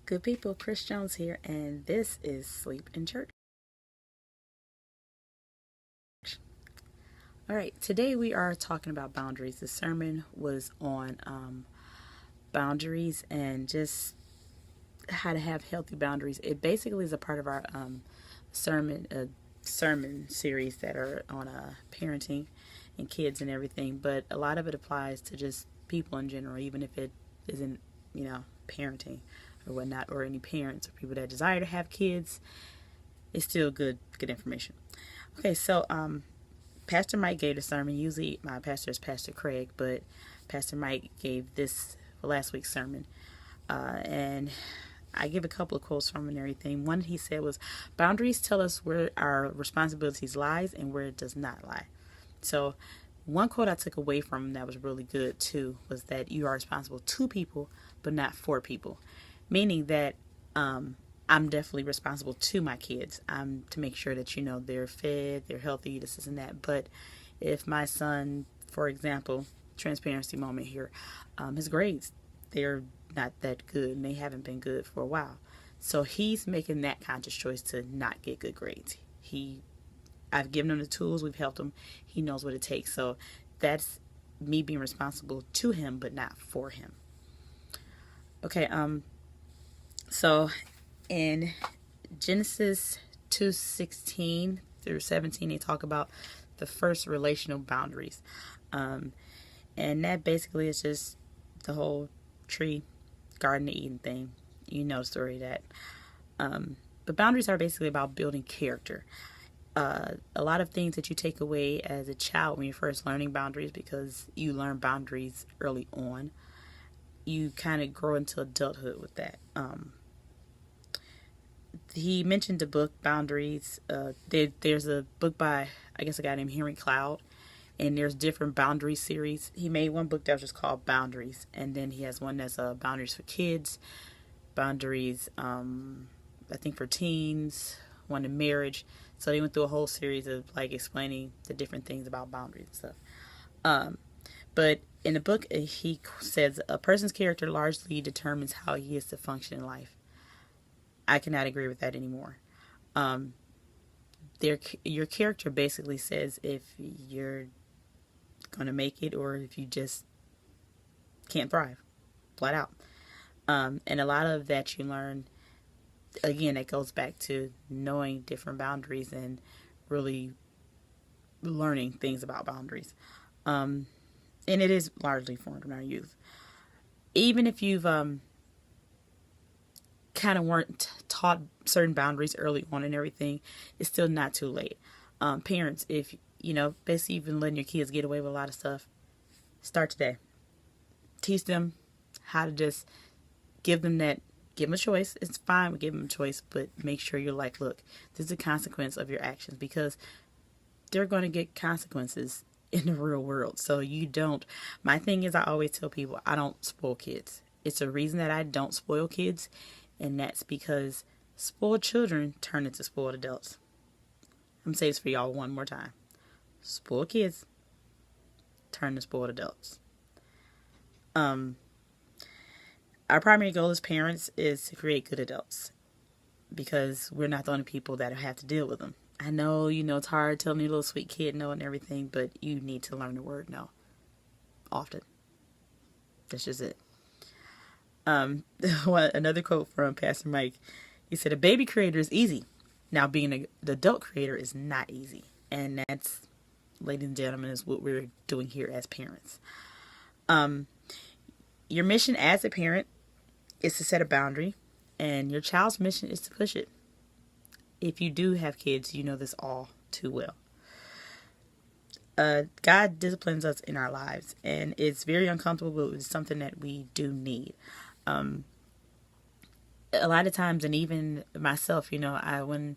Good people, Chris Jones here, and this is Sleep in Church. All right, today we are talking about boundaries. The sermon was on boundaries and just how to have healthy boundaries. It basically is a part of our sermon series that are on parenting and kids and everything. But a lot of it applies to just people in general, even if it isn't, parenting or whatnot, or any parents or people that desire to have kids. It's still good information. Okay, so Pastor Mike gave the sermon. Usually my pastor is Pastor Craig, but Pastor Mike gave this last week's sermon. And I give a couple of quotes from him and everything. One he said was, boundaries tell us where our responsibilities lies and where it does not lie. So one quote I took away from him that was really good too was that you are responsible to people, but not for people. Meaning that I'm definitely responsible to my kids. I'm to make sure that, they're fed, they're healthy, this and that. But if my son, for example, transparency moment here, his grades, they're not that good and they haven't been good for a while. So he's making that conscious choice to not get good grades. I've given him the tools, we've helped him. He knows what it takes. So that's me being responsible to him, but not for him. Okay, so in Genesis 2:16 through 17, they talk about the first relational boundaries. And that basically is just the whole Garden of Eden thing. You know the story of that. But boundaries are basically about building character. A lot of things that you take away as a child when you're first learning boundaries, because you learn boundaries early on, you kind of grow into adulthood with that. He mentioned the book Boundaries. There's a book by, I guess, a guy named Henry Cloud, and there's different boundary series. He made one book that was just called Boundaries, and then he has one that's Boundaries for Kids, Boundaries, I think for teens, one in marriage. So they went through a whole series of explaining the different things about boundaries and stuff. But in the book, he says a person's character largely determines how he is to function in life. I cannot agree with that anymore. Your character basically says if you're going to make it or if you just can't thrive, flat out. And a lot of that you learn, again, it goes back to knowing different boundaries and really learning things about boundaries. And it is largely formed in our youth. Even if you've kind of weren't taught certain boundaries early on and everything, it's still not too late. Parents, if basically you've been letting your kids get away with a lot of stuff, start today. Teach them how to just give them a choice. It's fine with giving them a choice, but make sure you're like, look, this is the consequence of your actions, because they're going to get consequences in the real world. So my thing is, I always tell people, I don't spoil kids. It's a reason that I don't spoil kids, and that's because spoiled children turn into spoiled adults. I'm going to say this for y'all one more time. Spoiled kids turn to spoiled adults. Our primary goal as parents is to create good adults, because we're not the only people that have to deal with them. I know, it's hard telling your little sweet kid no and everything, but you need to learn the word no often. That's just it. Another quote from Pastor Mike. He said, a baby creator is easy. Now being the adult creator is not easy. And that's, ladies and gentlemen, is what we're doing here as parents. Your mission as a parent is to set a boundary, and your child's mission is to push it. If you do have kids, you know this all too well. God disciplines us in our lives, and it's very uncomfortable, but it's something that we do need. A lot of times, and even myself, when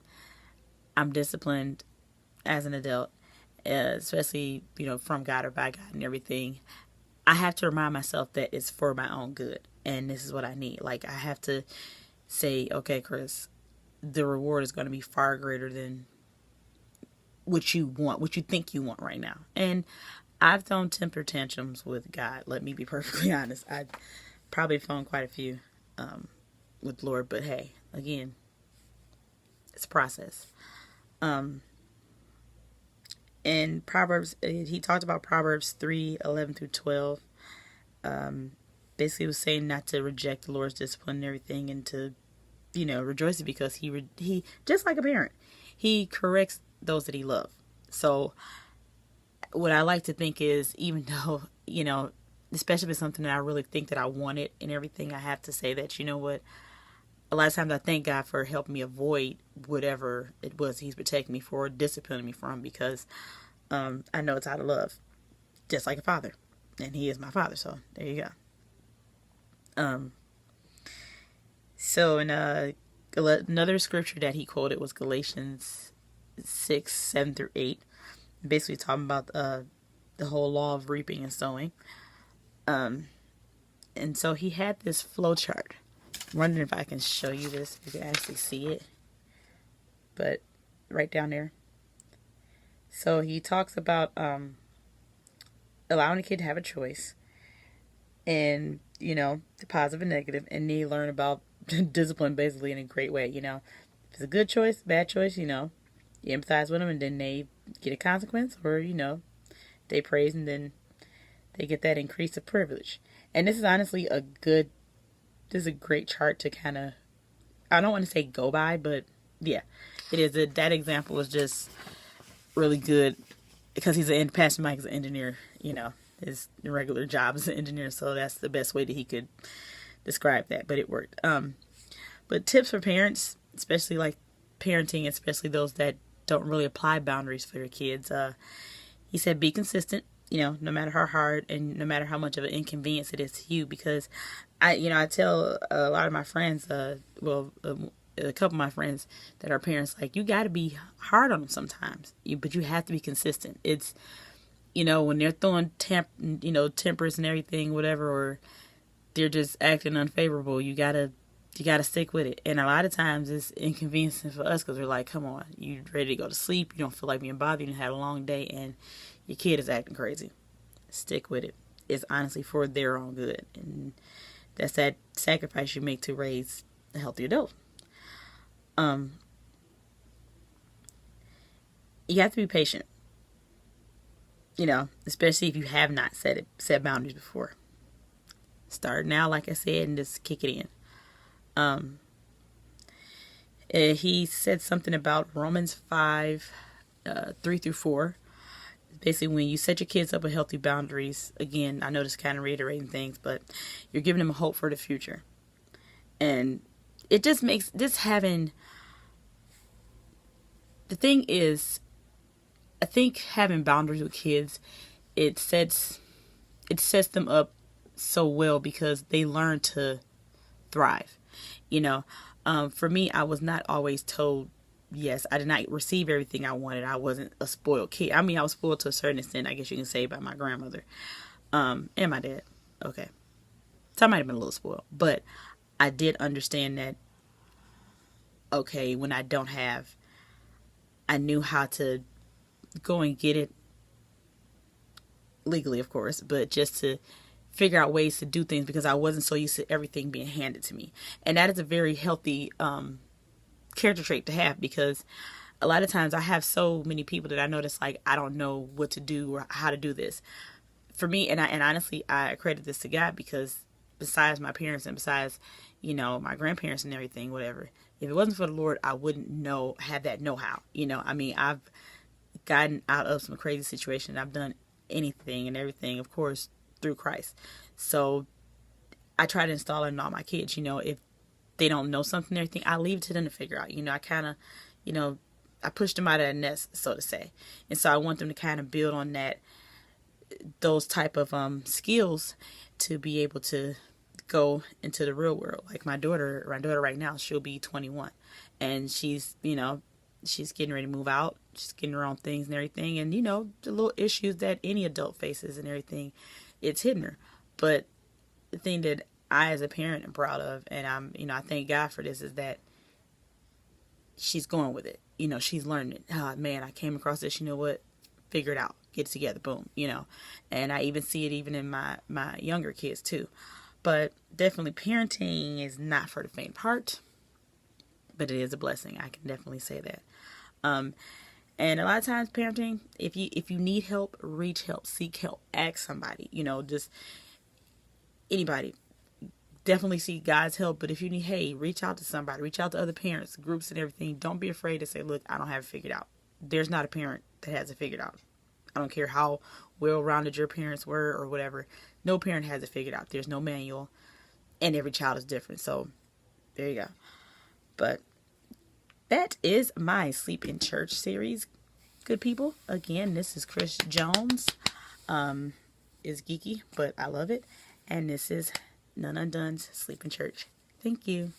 I'm disciplined as an adult, especially, from God or by God and everything, I have to remind myself that it's for my own good, and this is what I need. I have to say, okay, Chris, the reward is going to be far greater than what you want, what you think you want right now. And I've thrown temper tantrums with God. Let me be perfectly honest. I probably thrown quite a few. with the Lord. But hey, again, it's a process. In Proverbs, he talked about Proverbs 3:11-12. Basically, it was saying not to reject the Lord's discipline and everything, and to, rejoice because he just like a parent, he corrects those that he loves. So what I like to think is, even though, especially if it's something that I really think that I wanted and everything, I have to say that, what, a lot of times I thank God for helping me avoid whatever it was he's protecting me for, disciplining me from, because I know it's out of love, just like a father, and he is my father. So there you go. So in another scripture that he quoted was Galatians 6:7-8, basically talking about the whole law of reaping and sowing. And so he had this flow chart. I'm wondering if I can show you this, if you can actually see it. But right down there. So he talks about allowing a kid to have a choice, and the positive and negative, and they learn about discipline basically in a great way. If it's a good choice, bad choice, you empathize with them, and then they get a consequence, or they praise, and then they get that increase of privilege. And this is honestly this is a great chart to kind of, I don't want to say go by, but yeah, it is. That example was just really good because Pastor Mike is an engineer, his regular job is an engineer, so that's the best way that he could describe that, but it worked. But tips for parents, especially like parenting, especially those that don't really apply boundaries for their kids. He said, be consistent, no matter how hard and no matter how much of an inconvenience it is to you, because I tell a lot of my friends, a couple of my friends that are parents, like, you got to be hard on them sometimes, but you have to be consistent. It's, when they're throwing tempers and everything, whatever, or they're just acting unfavorable, you gotta stick with it. And a lot of times it's inconveniencing for us because we're like, come on, you ready to go to sleep, you don't feel like being bothered, you had a long day, and your kid is acting crazy. Stick with it. It's honestly for their own good, and that's that sacrifice you make to raise a healthy adult. You have to be patient, especially if you have not set boundaries before. Start now, like I said, and just kick it in. He said something about Romans 5, 3-4. Basically, when you set your kids up with healthy boundaries, again, I know this kind of reiterating things, but you're giving them a hope for the future. And it just makes this having, the thing is, I think having boundaries with kids, it sets them up so well because they learn to thrive. For me, I was not always told yes. I did not receive everything I wanted. I wasn't a spoiled kid. I mean, I was spoiled to a certain extent, I guess you can say, by my grandmother, and my dad. Okay, so I might have been a little spoiled, but I did understand that. Okay, when I don't have, I knew how to go and get it legally, of course, but just to figure out ways to do things because I wasn't so used to everything being handed to me. And that is a very healthy character trait to have, because a lot of times I have so many people that I notice, like, I don't know what to do or how to do this. For me, and honestly, I credit this to God, because besides my parents and besides, my grandparents and everything, whatever, if it wasn't for the Lord, I wouldn't have that know-how. I mean, I've gotten out of some crazy situations. I've done anything and everything, of course, through Christ. So I try to install it in all my kids. If they don't know something, everything, I leave it to them to figure out. I kind of, I push them out of that nest, so to say. And so I want them to kind of build on those type of skills to be able to go into the real world. Like my daughter right now, she'll be 21, and she's getting ready to move out. She's getting her own things and everything. And, the little issues that any adult faces and everything, it's hitting her. But the thing that I, as a parent, am proud of, and I thank God for this, is that she's going with it. She's learning it. Oh, man, I came across this. You know what? Figure it out. Get it together. Boom. And I even see it even in my younger kids, too. But definitely parenting is not for the faint of heart, but it is a blessing. I can definitely say that. And a lot of times parenting, if you need help, reach help, seek help, ask somebody, just anybody. Definitely seek God's help, but if you need, hey, reach out to somebody, reach out to other parents, groups and everything. Don't be afraid to say, look, I don't have it figured out. There's not a parent that has it figured out. I don't care how well-rounded your parents were or whatever. No parent has it figured out. There's no manual, and every child is different. So there you go. But that is my Sleep in Church series, good people. Again, this is Chris Jones. It's geeky, but I love it. And this is None Undone's Sleep in Church. Thank you.